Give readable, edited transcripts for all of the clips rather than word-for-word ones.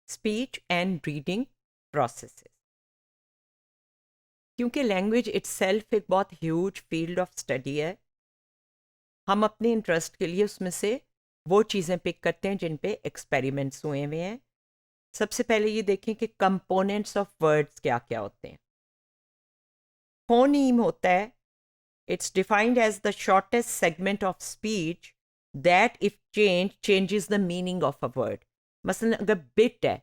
Speech and reading processes. क्योंकि language itself एक बहुत ह्यूज फील्ड ऑफ स्टडी है, हम अपने इंटरेस्ट के लिए उसमें से वो चीज़ें पिक करते हैं जिन पे एक्सपेरिमेंट्स हुए हुए हैं। सबसे पहले ये देखें कि कंपोनेंट्स ऑफ वर्ड्स क्या क्या होते हैं। फोनीम होता है, it's defined as the shortest segment of speech that if changes the meaning of a word. मसलन अगर बिट है,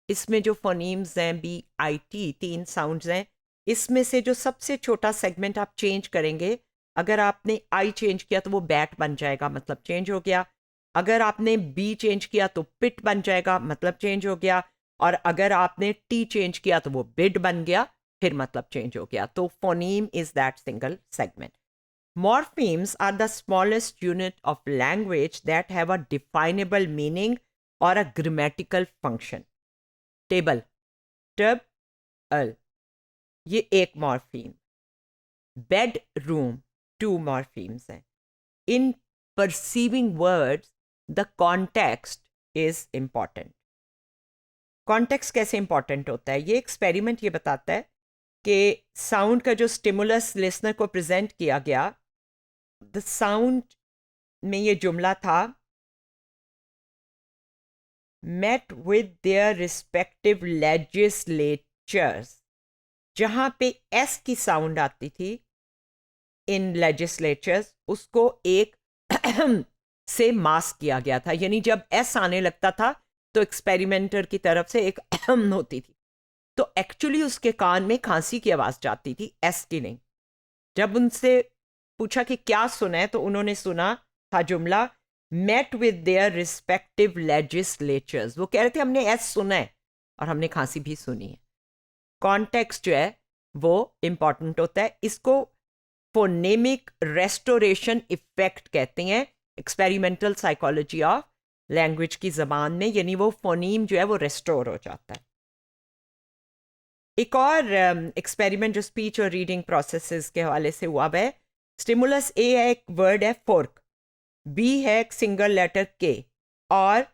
इसमें जो फोनीम्स हैं BIT 3 साउंड्स हैं, इसमें से जो सबसे छोटा सेगमेंट आप चेंज करेंगे, अगर आपने आई चेंज किया तो वो बैट बन जाएगा, मतलब चेंज हो गया। अगर आपने बी चेंज किया तो पिट बन जाएगा, मतलब चेंज हो गया। और अगर आपने टी चेंज किया तो वो बिड बन गया, फिर मतलब चेंज हो गया। तो phoneme is that single segment. Morphemes are the smallest unit of language that have a definable meaning or a grammatical function. Table, टब, अल, ये एक मॉर्फीम। बेड रूम, 2 मॉर्फीम्स हैं। In perceiving words the context is important. Context कैसे important होता है? ये experiment ये बताता है कि साउंड का जो स्टिमुलस लिसनर को प्रेजेंट किया गया, द साउंड में ये जुमला था, met with their respective legislatures। जहां पे एस की साउंड आती थी इन लेजिस्लेचर्स, उसको एक से मास्क किया गया था। यानी जब एस आने लगता था तो एक्सपेरिमेंटर की तरफ से एक होती थी, तो एक्चुअली उसके कान में खांसी की आवाज जाती थी, एस की नहीं। जब उनसे पूछा कि क्या सुना है, तो उन्होंने सुना था जुमला met with their respective legislatures। वो कह रहे थे हमने एस सुना है और हमने खांसी भी सुनी है। कॉन्टेक्स्ट जो है वो इंपॉर्टेंट होता है। इसको फोनेमिक रेस्टोरेशन इफेक्ट कहते हैं एक्सपेरिमेंटल साइकोलॉजी ऑफ लैंग्वेज की जबान में, यानी वो फोनीम जो है वो रेस्टोर हो जाता है। एक और एक्सपेरिमेंट जो स्पीच और रीडिंग प्रोसेसेस के हवाले से हुआ है, स्टिमुलस ए है, एक वर्ड है फोर्क, बी है एक सिंगल लेटर के, और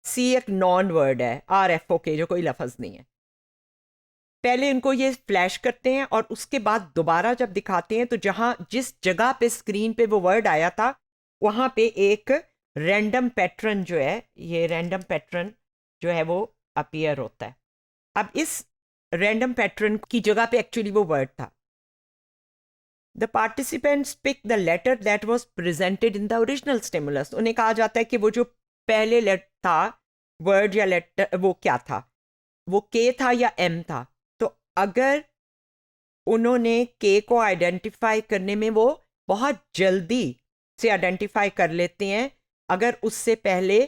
सी एक नॉन वर्ड है RFOK जो कोई लफज नहीं है। पहले इनको ये फ्लैश करते हैं और उसके बाद दोबारा जब दिखाते हैं तो जिस जगह पे स्क्रीन पे वो वर्ड आया था वहां पे एक रैंडम पैटर्न जो है, ये रैंडम पैटर्न जो है वो अपीयर होता है। अब इस रैंडम पैटर्न की जगह पे एक्चुअली वो वर्ड था। The participants pick the letter that was presented in the original stimulus. उन्हें कहा जाता है कि वो जो पहले लेटर था, वर्ड या लेटर, वो क्या था, वो के था या एम था। तो अगर उन्होंने के को आइडेंटिफाई करने में वो बहुत जल्दी से आइडेंटिफाई कर लेते हैं अगर उससे पहले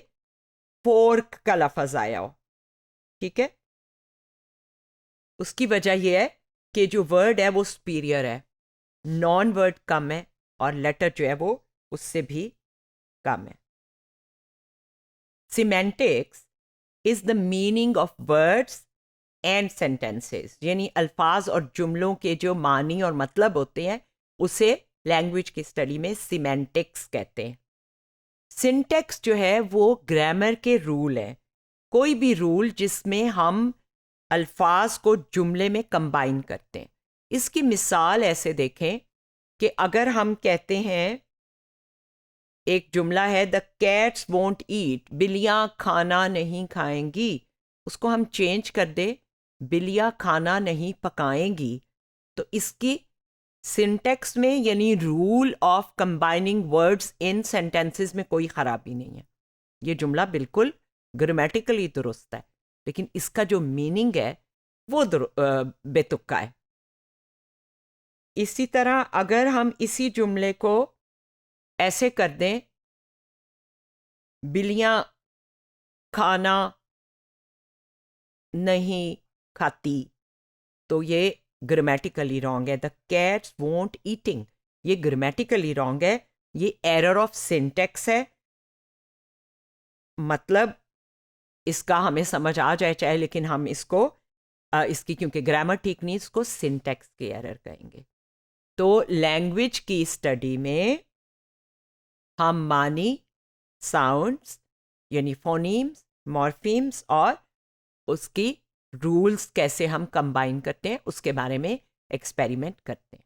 फोर्क का लफज आया हो, ठीक है। उसकी वजह यह है कि जो वर्ड है वो सुपीरियर है, नॉन वर्ड कम है, और लेटर जो है वो उससे भी कम है। Semantics is the meaning of words and sentences, यानी अल्फाज और जुमलों के जो मानी और मतलब होते हैं उसे लैंग्वेज की स्टडी में सिमेंटिक्स कहते हैं। सिंटेक्स जो है वो ग्रामर के रूल है, कोई भी रूल जिसमें हम अल्फाज को जुमले में कंबाइन करते हैं। इसकी मिसाल ऐसे देखें कि अगर हम कहते हैं, एक जुमला है द कैट्स वोंट ईट, बिल्लियां खाना नहीं खाएंगी, उसको हम चेंज कर दे बिल्लियां खाना नहीं पकाएंगी, तो इसकी सिंटेक्स में यानी rule of combining words in sentences में कोई खराबी नहीं है। ये जुमला बिल्कुल ग्रामेटिकली दुरुस्त है, लेकिन इसका जो मीनिंग है वो बेतुका है। इसी तरह अगर हम इसी जुमले को ऐसे कर दें, बिल्लियां खाना नहीं खाती, तो ये ग्रामेटिकली रॉन्ग है। द कैट्स वोंट ईटिंग, ये ग्रामेटिकली रॉन्ग है, ये एरर ऑफ सिंटेक्स है। मतलब इसका हमें समझ आ जाए चाहे, लेकिन हम इसको इसकी क्योंकि ग्रामर ठीक नहीं, इसको सिंटेक्स की एरर कहेंगे। तो लैंग्वेज की स्टडी में हम मानी, साउंड्स यानी फोनीम्स, मॉर्फीम्स और उसकी रूल्स कैसे हम कंबाइन करते हैं उसके बारे में एक्सपेरिमेंट करते हैं।